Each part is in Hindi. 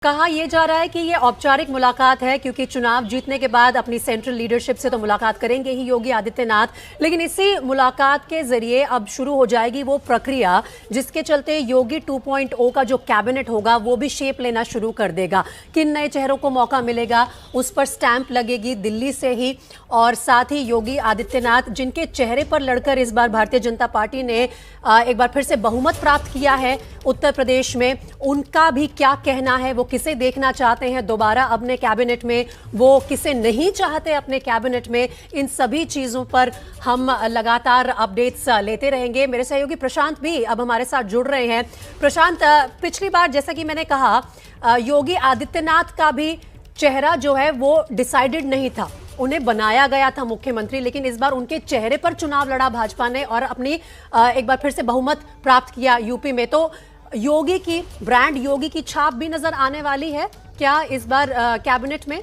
कहा यह जा रहा है कि ये औपचारिक मुलाकात है क्योंकि चुनाव जीतने के बाद अपनी सेंट्रल लीडरशिप से तो मुलाकात करेंगे ही योगी आदित्यनाथ, लेकिन इसी मुलाकात के जरिए अब शुरू हो जाएगी वो प्रक्रिया जिसके चलते योगी 2.0 का जो कैबिनेट होगा वो भी शेप लेना शुरू कर देगा। किन नए चेहरों को मौका मिलेगा उस पर स्टैंप लगेगी दिल्ली से ही, और साथ ही योगी आदित्यनाथ जिनके चेहरे पर लड़कर इस बार भारतीय जनता पार्टी ने एक बार फिर से बहुमत प्राप्त किया है उत्तर प्रदेश में, उनका भी क्या कहना है, वो किसे देखना चाहते हैं दोबारा अपने कैबिनेट में, वो किसे नहीं चाहते अपने कैबिनेट में, इन सभी चीजों पर हम लगातार अपडेट्स लेते रहेंगे। मेरे सहयोगी प्रशांत भी अब हमारे साथ जुड़ रहे हैं। प्रशांत, पिछली बार जैसा कि मैंने कहा योगी आदित्यनाथ का भी चेहरा जो है वो डिसाइडेड नहीं था, उन्हें बनाया गया था मुख्यमंत्री, लेकिन इस बार उनके चेहरे पर चुनाव लड़ा भाजपा ने और अपनी एक बार फिर से बहुमत प्राप्त किया यूपी में। तो योगी की ब्रांड, योगी की छाप भी नजर आने वाली है क्या इस बार कैबिनेट में?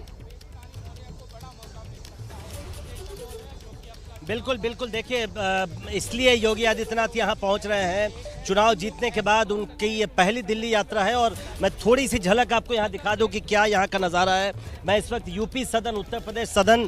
बिल्कुल बिल्कुल, देखिए इसलिए योगी आदित्यनाथ यहाँ पहुँच रहे हैं, चुनाव जीतने के बाद उनकी ये पहली दिल्ली यात्रा है। और मैं थोड़ी सी झलक आपको यहाँ दिखा दूँ कि क्या यहाँ का नज़ारा है। मैं इस वक्त यूपी सदन, उत्तर प्रदेश सदन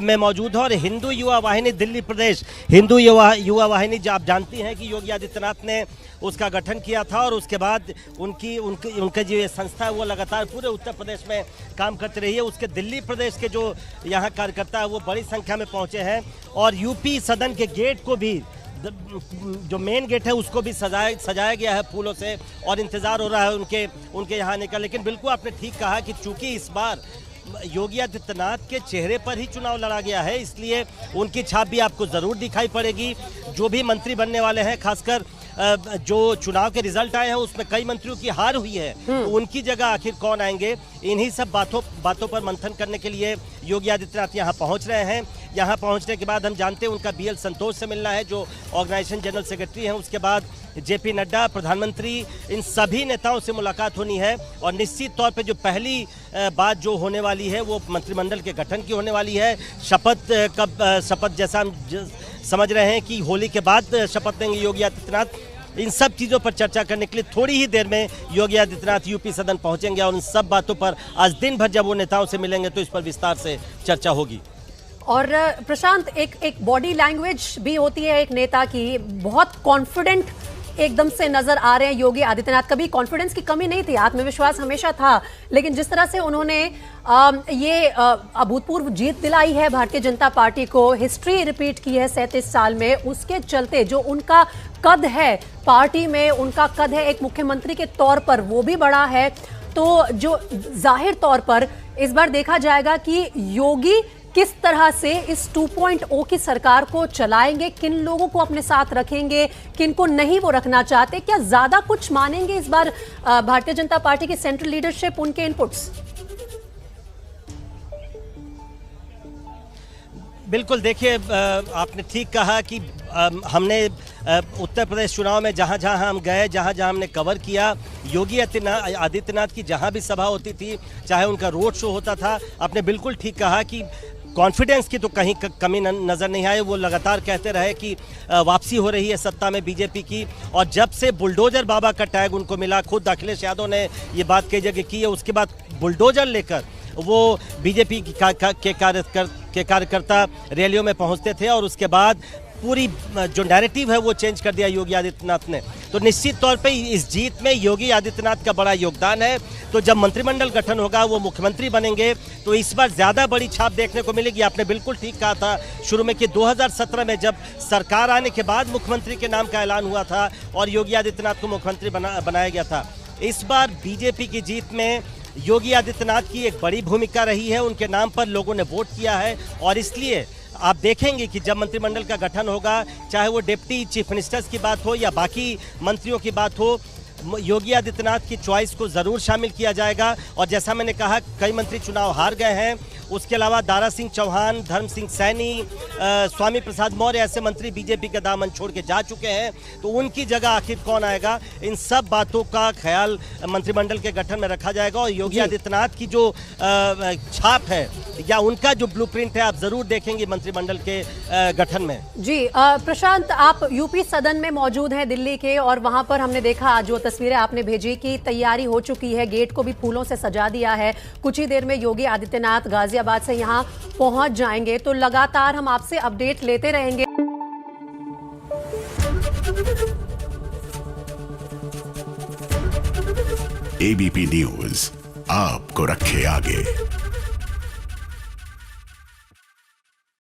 में मौजूद हूँ और हिंदू युवा वाहिनी दिल्ली प्रदेश, हिंदू युवा वाहिनी जो आप जानती हैं कि योगी आदित्यनाथ ने उसका गठन किया था और उसके बाद उनकी जो ये संस्था है वो लगातार पूरे उत्तर प्रदेश में काम करती रही है। उसके दिल्ली प्रदेश के जो यहाँ कार्यकर्ता है वो बड़ी संख्या में पहुँचे हैं और यूपी सदन के गेट को भी, जो मेन गेट है उसको भी सजाया गया है फूलों से और इंतज़ार हो रहा है उनके यहाँ आने का। लेकिन बिल्कुल आपने ठीक कहा कि चूंकि इस बार योगी आदित्यनाथ के चेहरे पर ही चुनाव लड़ा गया है, इसलिए उनकी छाप भी आपको ज़रूर दिखाई पड़ेगी। जो भी मंत्री बनने वाले हैं, खासकर जो चुनाव के रिजल्ट आए हैं उसमें कई मंत्रियों की हार हुई है, तो उनकी जगह आखिर कौन आएंगे, इन्हीं सब बातों पर मंथन करने के लिए योगी आदित्यनाथ यहाँ पहुँच रहे हैं। यहाँ पहुँचने के बाद हम जानते हैं उनका BL संतोष से मिलना है जो ऑर्गेनाइजेशन जनरल सेक्रेटरी हैं, उसके बाद JP नड्डा, प्रधानमंत्री, इन सभी नेताओं से मुलाकात होनी है। और निश्चित तौर पे जो पहली बात जो होने वाली है वो मंत्रिमंडल के गठन की होने वाली है। शपथ जैसा हम समझ रहे हैं कि होली के बाद शपथ लेंगे योगी आदित्यनाथ। इन सब चीज़ों पर चर्चा करने के लिए थोड़ी ही देर में योगी आदित्यनाथ यूपी सदन पहुंचेंगे और उन सब बातों पर आज दिन भर जब वो नेताओं से मिलेंगे तो इस पर विस्तार से चर्चा होगी। और प्रशांत, एक बॉडी लैंग्वेज भी होती है एक नेता की, बहुत कॉन्फिडेंट एकदम से नजर आ रहे हैं योगी आदित्यनाथ। कभी कॉन्फिडेंस की कमी नहीं थी, आत्मविश्वास हमेशा था, लेकिन जिस तरह से उन्होंने ये अभूतपूर्व जीत दिलाई है भारतीय जनता पार्टी को, हिस्ट्री रिपीट की है 37 साल में, उसके चलते जो उनका कद है पार्टी में, उनका कद है एक मुख्यमंत्री के तौर पर वो भी बड़ा है। तो जो जाहिर तौर पर इस बार देखा जाएगा कि योगी किस तरह से इस 2.0 की सरकार को चलाएंगे, किन लोगों को अपने साथ रखेंगे, किन को नहीं वो रखना चाहते, क्या ज्यादा कुछ मानेंगे इस बार भारतीय जनता पार्टी की सेंट्रल लीडरशिप उनके इनपुट्स? बिल्कुल, देखिए आपने ठीक कहा कि हमने उत्तर प्रदेश चुनाव में जहाँ जहाँ हम गए, जहाँ जहाँ हमने कवर किया, योगी आदित्यनाथ की जहाँ भी सभा होती थी, चाहे उनका रोड शो होता था, आपने बिल्कुल ठीक कहा कि कॉन्फिडेंस की तो कहीं कमी नज़र नहीं आई। वो लगातार कहते रहे कि वापसी हो रही है सत्ता में बीजेपी की, और जब से बुलडोजर बाबा का टैग उनको मिला, खुद अखिलेश यादव ने ये बात कई जगह की है, उसके बाद बुलडोजर लेकर वो बीजेपी के कार्यकर्ता रैलियों में पहुंचते थे और उसके बाद पूरी जो नैरेटिव है वो चेंज कर दिया योगी आदित्यनाथ ने। तो निश्चित तौर पे इस जीत में योगी आदित्यनाथ का बड़ा योगदान है। तो जब मंत्रिमंडल गठन होगा, वो मुख्यमंत्री बनेंगे, तो इस बार ज़्यादा बड़ी छाप देखने को मिलेगी। आपने बिल्कुल ठीक कहा था शुरू में कि 2017 में जब सरकार आने के बाद मुख्यमंत्री के नाम का ऐलान हुआ था और योगी आदित्यनाथ को मुख्यमंत्री बनाया गया था। इस बार बीजेपी की जीत में योगी आदित्यनाथ की एक बड़ी भूमिका रही है, उनके नाम पर लोगों ने वोट किया है और इसलिए आप देखेंगे कि जब मंत्रिमंडल का गठन होगा, चाहे वो डिप्टी चीफ मिनिस्टर्स की बात हो या बाकी मंत्रियों की बात हो, योगी आदित्यनाथ की चॉइस को ज़रूर शामिल किया जाएगा। और जैसा मैंने कहा, कई मंत्री चुनाव हार गए हैं उसके अलावा दारा सिंह चौहान, धर्म सिंह सैनी, स्वामी प्रसाद मौर्य ऐसे मंत्री बीजेपी का दामन छोड़ के जा चुके हैं। तो उनकी जगह आखिर कौन आएगा, इन सब बातों का ख्याल मंत्रिमंडल के गठन में रखा जाएगा। और योगी आदित्यनाथ की जो छाप है या उनका जो ब्लूप्रिंट है आप जरूर देखेंगे मंत्रिमंडल के गठन में। जी प्रशांत, आप यूपी सदन में मौजूद हैं दिल्ली के, और वहां पर हमने देखा जो तस्वीरें आपने भेजी कि तैयारी हो चुकी है, गेट को भी फूलों से सजा दिया है। कुछ ही देर में योगी आदित्यनाथ गाजियाबाद से यहां पहुंच जाएंगे, तो लगातार हम आपसे अपडेट लेते रहेंगे। एबीपी न्यूज आपको रखे आगे।